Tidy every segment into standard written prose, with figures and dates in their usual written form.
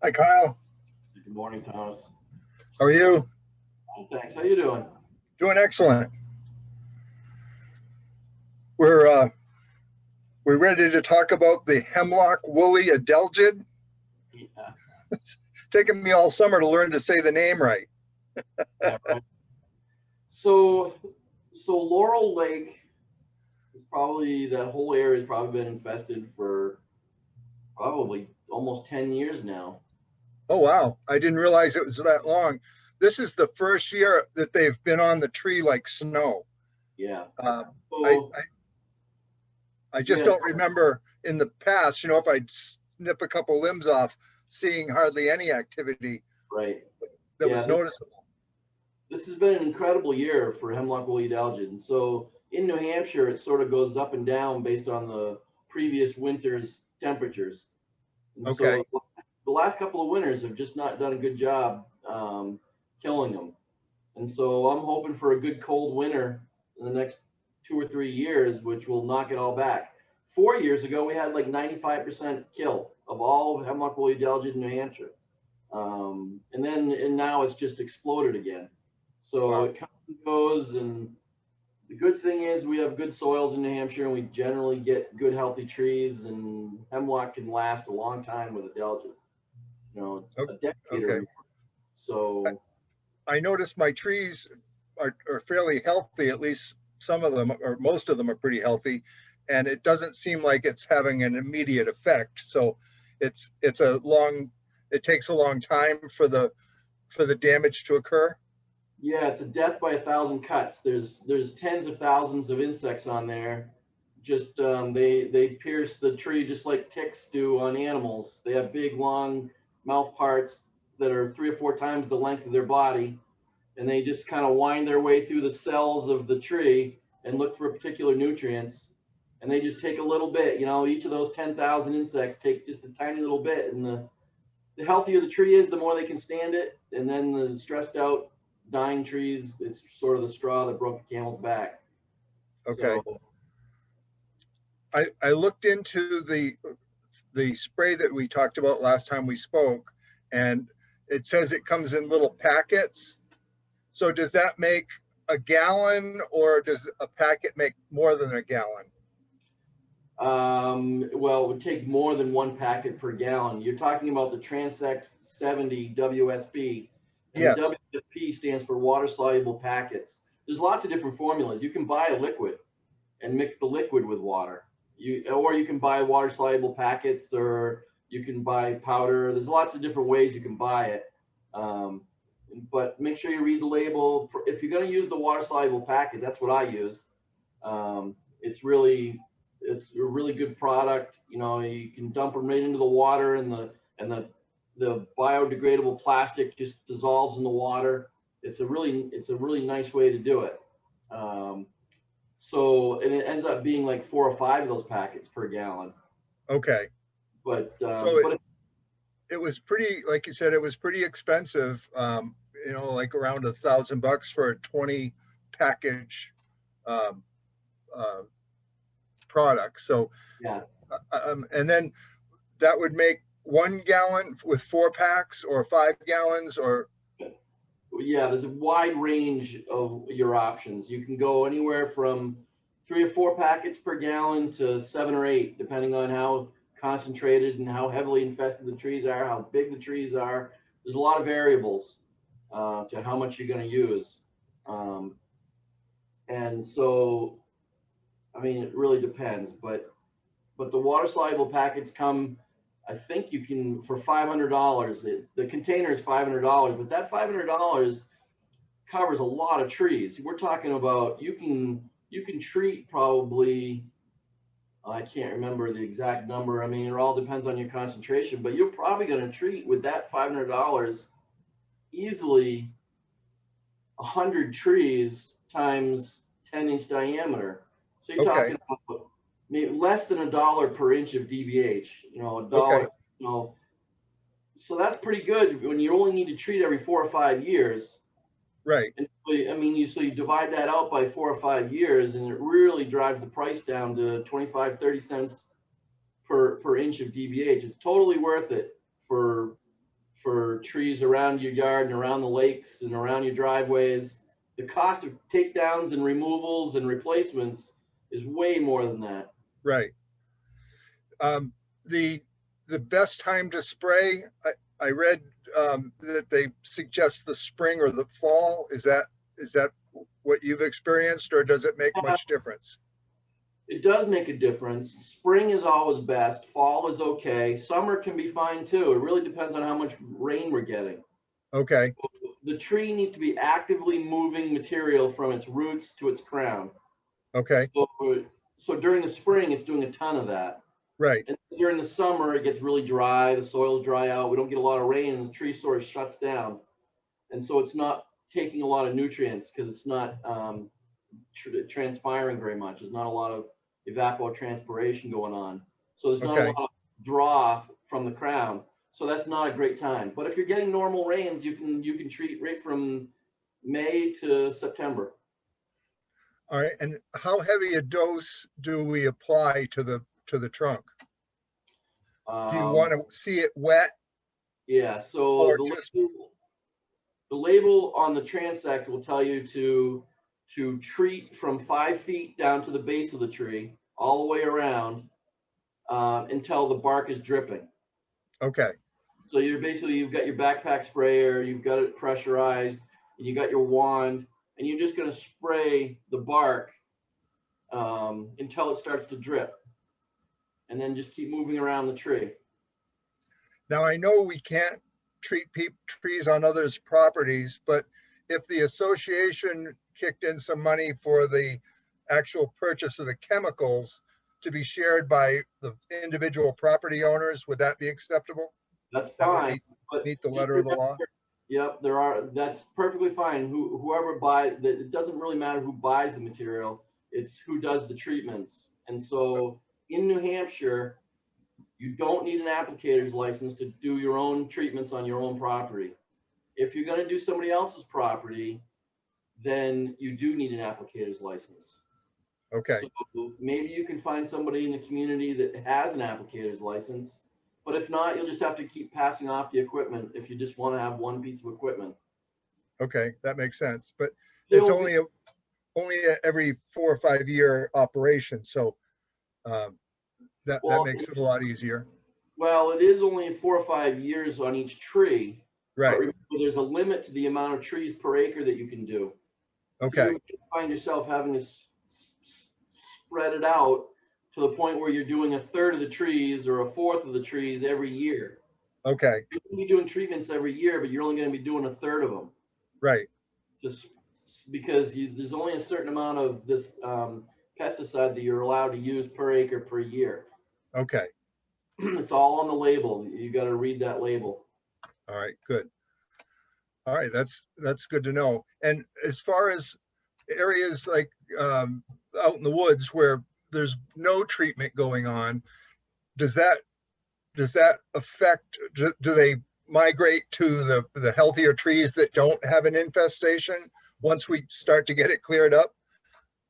Hi, Kyle. Good morning, Thomas. How are you? Oh, thanks. How you doing? Doing excellent. We're uh, we're ready to talk about the Hemlock Wooley Adelgid. Yeah, It's taken me all summer to learn to say the name right. yeah, right. So, so Laurel Lake is probably that whole area has probably been infested for probably almost 10 years now. Oh wow, I didn't realize it was that long. This is the first year that they've been on the tree like snow. Yeah. Uh, I, So, I I just yeah, don't remember in the past. If I snip a couple limbs off, seeing hardly any activity right. that Yeah, was noticeable. this has been an incredible year for hemlock woolly adelgid. And so in New Hampshire, it sort of goes up and down based on the previous winter's temperatures. And Okay, so the last couple of winters have just not done a good job killing them. And so I'm hoping for a good cold winter in the next 2 or 3 years, which will knock it all back. 4 years ago, we had like 95% kill of all hemlock woolly adelgid in New Hampshire. And now it's just exploded again. So wow. it comes and goes. And the good thing is we have good soils in New Hampshire and we generally get good healthy trees, and hemlock can last a long time with adelgid, a decade or Okay. more. So I noticed my trees are fairly healthy, at least some of them, or most of them are pretty healthy, and it doesn't seem like it's having an immediate effect. So it's a long, it takes a long time for the damage to occur. yeah, it's a death by a thousand cuts. There's tens of thousands of insects on there. Just they pierce the tree just like ticks do on animals. They have big long mouth parts that are 3 or 4 times the length of their body, and they just kind of wind their way through the cells of the tree and look for particular nutrients. And they just take a little bit. Each of those 10,000 insects take just a tiny little bit, and the healthier the tree is, the more they can stand it. And then the stressed out, dying trees, it's sort of the straw that broke the camel's back. Okay. So I looked into the spray that we talked about last time we spoke, and it says it comes in little packets. So does that make a gallon, or does a packet make more than a gallon? well, it would take more than one packet per gallon. You're talking about the Transect 70 WSP, and the Yes. WSP stands for water soluble packets. There's lots of different formulas. You can buy a liquid and mix the liquid with water. Or you can buy water soluble packets, or you can buy powder. There's lots of different ways you can buy it. Um, but make sure you read the label. If you're going to use the water soluble packets, that's what I use. It's a really good product. You can dump them right into the water, and the biodegradable plastic just dissolves in the water. It's a really nice way to do it. Um, and it ends up being like 4 or 5 of those packets per gallon. Okay. But So but it was pretty, like you said, it was pretty expensive. Like around $1,000 for a 20 package um, uh, product. So, yeah, and then that would make 1 gallon with 4 packs, or 5 gallons, or yeah, there's a wide range of your options. You can go anywhere from 3 or 4 packets per gallon to 7 or 8, depending on how concentrated and how heavily infested the trees are, how big the trees are. There's a lot of variables to how much you're going to use. Um, and so, I mean, it really depends. But the water soluble packets come. I think you can for $500. The container is $500, but that $500 covers a lot of trees. We're talking about you can treat probably, I can't remember the exact number. I mean, it all depends on your concentration, but you're probably going to treat with that $500 easily 100 trees times 10-inch diameter. So you're okay, talking about maybe less than $1 per inch of DBH. A okay, dollar. So that's pretty good when you only need to treat every 4 or 5 years. right, And I mean, you divide that out by 4 or 5 years, and it really drives the price down to 25, 30 cents per inch of DBH. It's totally worth it for for trees around your yard and around the lakes and around your driveways. The cost of takedowns and removals and replacements is way more than that. Right. The best time to spray, I read that they suggest the spring or the fall. Is that what you've experienced, or does it make much difference? It does make a difference. Spring is always best. Fall is okay. Summer can be fine too. It really depends on how much rain we're getting. Okay. The tree needs to be actively moving material from its roots to its crown. Okay. So during the spring, it's doing a ton of that. Right. And during the summer, it gets really dry. The soils dry out. We don't get a lot of rain, and the tree sort of shuts down. And so it's not taking a lot of nutrients because it's not transpiring very much. There's not a lot of evapotranspiration going on. So there's not a lot of draw from the crown. So that's not a great time. But if you're getting normal rains, you can treat right from May to September. All right. And how heavy a dose do we apply to the trunk? Do you want to see it wet? Yeah. So the label on the transect will tell you to treat from 5 feet down to the base of the tree, all the way around until the bark is dripping. Okay. So you've got your backpack sprayer, you've got it pressurized, and you got your wand, and you're just going to spray the bark until it starts to drip, and then just keep moving around the tree. Now, I know we can't treat trees on others' properties, but if the association kicked in some money for the actual purchase of the chemicals to be shared by the individual property owners, would that be acceptable? That's fine. That meet the letter of the law? Yep, that's perfectly fine. Whoever buys, it doesn't really matter who buys the material, it's who does the treatments. And so in New Hampshire, you don't need an applicator's license to do your own treatments on your own property. If you're going to do somebody else's property, then you do need an applicator's license. Okay. So maybe you can find somebody in the community that has an applicator's license, but if not, you'll just have to keep passing off the equipment if you just want to have one piece of equipment. Okay, that makes sense. But it's only every 4 or 5 year operation, so that makes it a lot easier. Well, it is only 4 or 5 years on each tree. Right. But remember, there's a limit to the amount of trees per acre that you can do. Okay. So you find yourself having to spread it out to the point where you're doing 1/3 of the trees or 1/4 of the trees every year. Okay. You're going to be doing treatments every year, but you're only going to be doing 1/3 of them. Right. Just because there's only a certain amount of this pesticide that you're allowed to use per acre per year. Okay. It's all on the label. You got to read that label. All right, good. All right, that's good to know. And as far as areas like out in the woods where there's no treatment going on, does that affect, do they migrate to the healthier trees that don't have an infestation once we start to get it cleared up?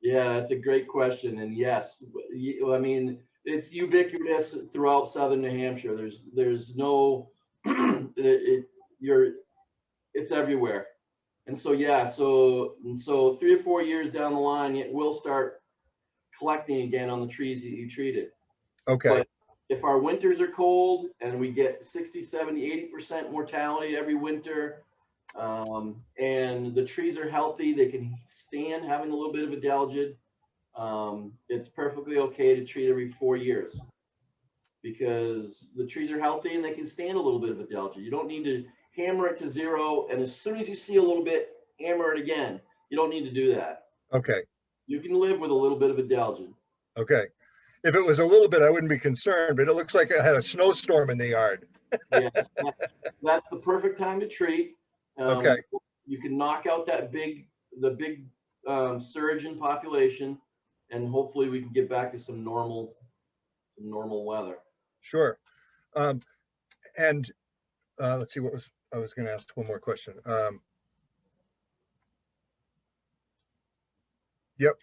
Yeah, that's a great question. And yes, I mean, it's ubiquitous throughout southern New Hampshire. There's no, it's everywhere. And so, yeah, so 3 or 4 years down the line, it will start collecting again on the trees that you treated. Okay. But if our winters are cold and we get 60, 70, 80% mortality every winter, and the trees are healthy, they can stand having a little bit of Adelgid, it's perfectly okay to treat every 4 years because the trees are healthy and they can stand a little bit of Adelgid. You don't need to hammer it to 0, and as soon as you see a little bit, hammer it again. You don't need to do that. Okay. You can live with a little bit of Adelgid. Okay. If it was a little bit, I wouldn't be concerned, but it looks like I had a snowstorm in the yard. Yeah, that's the perfect time to treat. Okay. You can knock out the big surge in population, and hopefully we can get back to some normal weather. Sure. And let's see, I was going to ask one more question. Yep.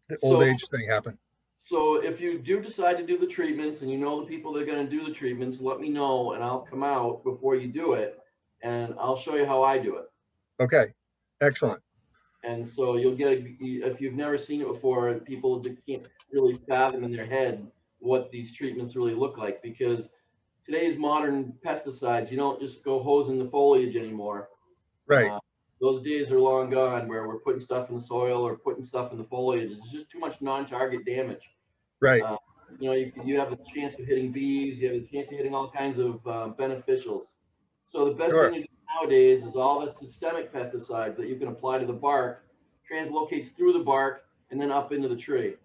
The old age thing happened. So if you do decide to do the treatments and you know the people that are going to do the treatments, let me know and I'll come out before you do it and I'll show you how I do it. Okay, excellent. And so you'll get, if you've never seen it before, people can't really fathom in their head what these treatments really look like, because today's modern pesticides, you don't just go hosing the foliage anymore. Right, Uh, those days are long gone where we're putting stuff in the soil or putting stuff in the foliage. It's just too much non-target damage. right, Uh, you have the chance of hitting bees, you have the chance of hitting all kinds of beneficials. So the best thing sure. to do nowadays is all the systemic pesticides that you can apply to the bark, translocates through the bark and then up into the tree.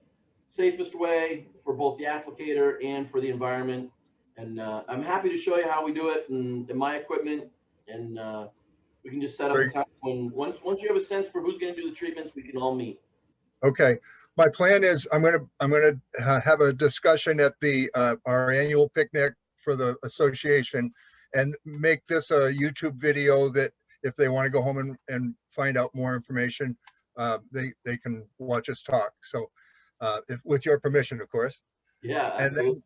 Safest way for both the applicator and for the environment. And I'm happy to show you how we do it and my equipment. And we can just set up a Very, time when once you have a sense for who's going to do the treatments, we can all meet. okay. My plan is I'm gonna have a discussion at the our annual picnic for the association and make this a YouTube video that if they want to go home and find out more information, they can watch us talk. So if with your permission, of course. Yeah, And absolutely.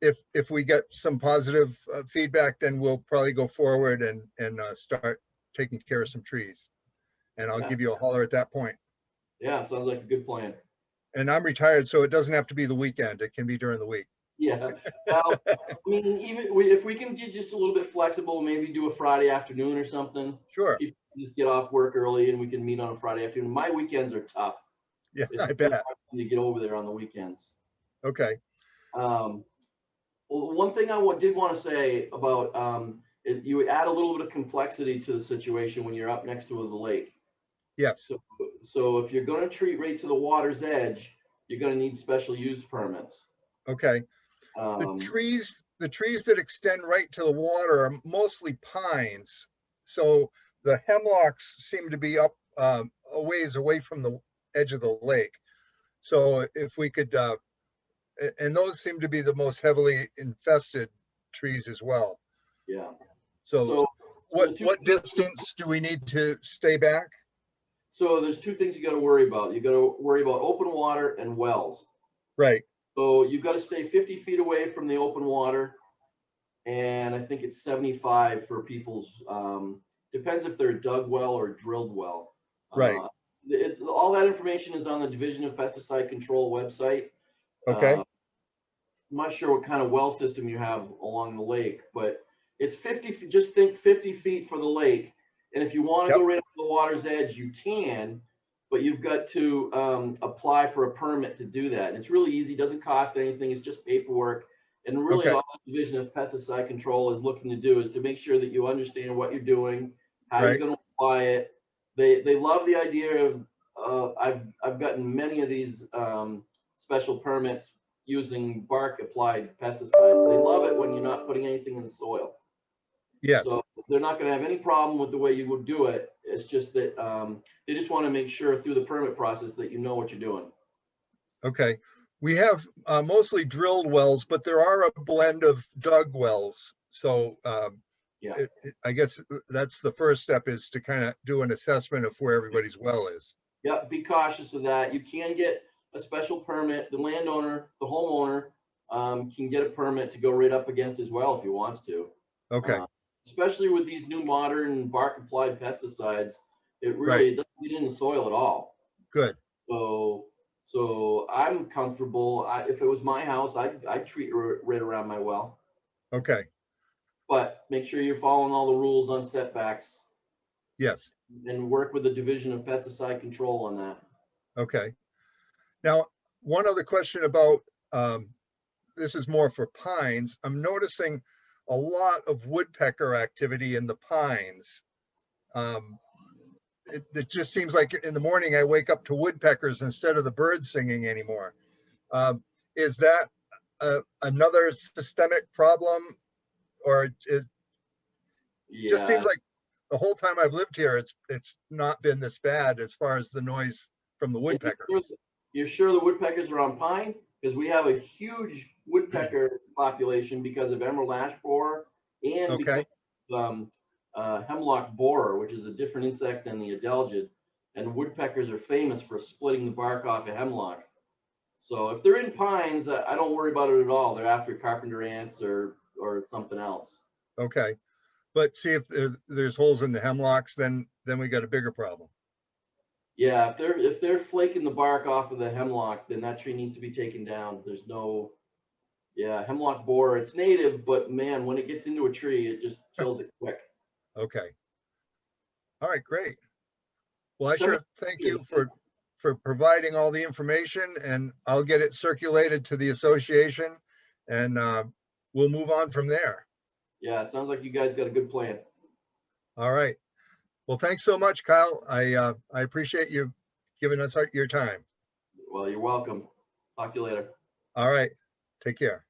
then if we get some positive feedback, then we'll probably go forward and start taking care of some trees. And I'll Yeah, give you a holler at that point. yeah, sounds like a good plan. And I'm retired, so it doesn't have to be the weekend. It can be during the week. Yeah. Well, I mean, if we can get just a little bit flexible, maybe do a Friday afternoon or something. Sure. People can just get off work early and we can meet on a Friday afternoon. My weekends are tough. Yeah, It's I really bet. hard for me to get over there on the weekends. Okay. Um, well, one thing I did want to say about you add a little bit of complexity to the situation when you're up next to the lake. Yes. So if you're going to treat right to the water's edge, you're going to need special use permits. Okay. The Um, trees, the trees that extend right to the water are mostly pines. So the hemlocks seem to be up a ways away from the edge of the lake. So if we could, and those seem to be the most heavily infested trees as well. yeah. So So, so the two what distance do we need to stay back? So there's two things you got to worry about. You got to worry about open water and wells. Right. So you've got to stay 50 feet away from the open water, and I think it's 75 for people's. Depends if they're a dug well or drilled well. Right. All that information is on the Division of Pesticide Control website. Okay. I'm not sure what kind of well system you have along the lake, but it's 50. Just think 50 feet for the lake, and if you want to Yep. go right up to the water's edge, you can, but you've got to apply for a permit to do that. And it's really easy, doesn't cost anything, it's just paperwork. And really Okay. all the Division of Pesticide Control is looking to do is to make sure that you understand what you're doing, how you're Right. going to apply it. They love the idea of, I've gotten many of these special permits using bark applied pesticides. They love it when you're not putting anything in the soil. Yes. So they're not going to have any problem with the way you would do it. It's just that they just want to make sure through the permit process that you know what you're doing. Okay. We have mostly drilled wells, but there are a blend of dug wells. So Yeah. I guess that's the first step, is to kind of do an assessment of where everybody's well is. Yeah. Be cautious of that. You can get a special permit. The landowner, the homeowner, can get a permit to go right up against his well if he wants to. Okay. Especially with these new modern bark applied pesticides, it Right. doesn't get in the soil at all. Good. So I'm comfortable. If it was my house, I'd treat right around my well. Okay. But make sure you're following all the rules on setbacks Yes. and work with the Division of Pesticide Control on that. Okay. Now, one other question about this is more for pines. I'm noticing a lot of woodpecker activity in the pines. It just seems like in the morning I wake up to woodpeckers instead of the birds singing anymore. Is that another systemic problem, or is just seems Yeah. like the whole time I've lived here, it's not been this bad as far as the noise from the woodpecker. You're sure the woodpeckers are on pine? Because we have a huge woodpecker population because of emerald ash borer and because Okay. of hemlock borer, which is a different insect than the Adelgid. And woodpeckers are famous for splitting the bark off of hemlock. So if they're in pines, I don't worry about it at all. They're after carpenter ants or something else. Okay. But see if there's holes in the hemlocks, then we got a bigger problem. Yeah, if they're flaking the bark off of the hemlock, then that tree needs to be taken down. There's no, yeah, hemlock borer. It's native, but man, when it gets into a tree, it just kills it quick. Okay. All right, great. Well, I Send me sure thank you pictures. for providing all the information, and I'll get it circulated to the association, and we'll move on from there. Yeah, it sounds like you guys got a good plan. All right. Well, thanks so much, Kyle. I appreciate you giving us your time. Well, you're welcome. Talk to you later. All right. Take care.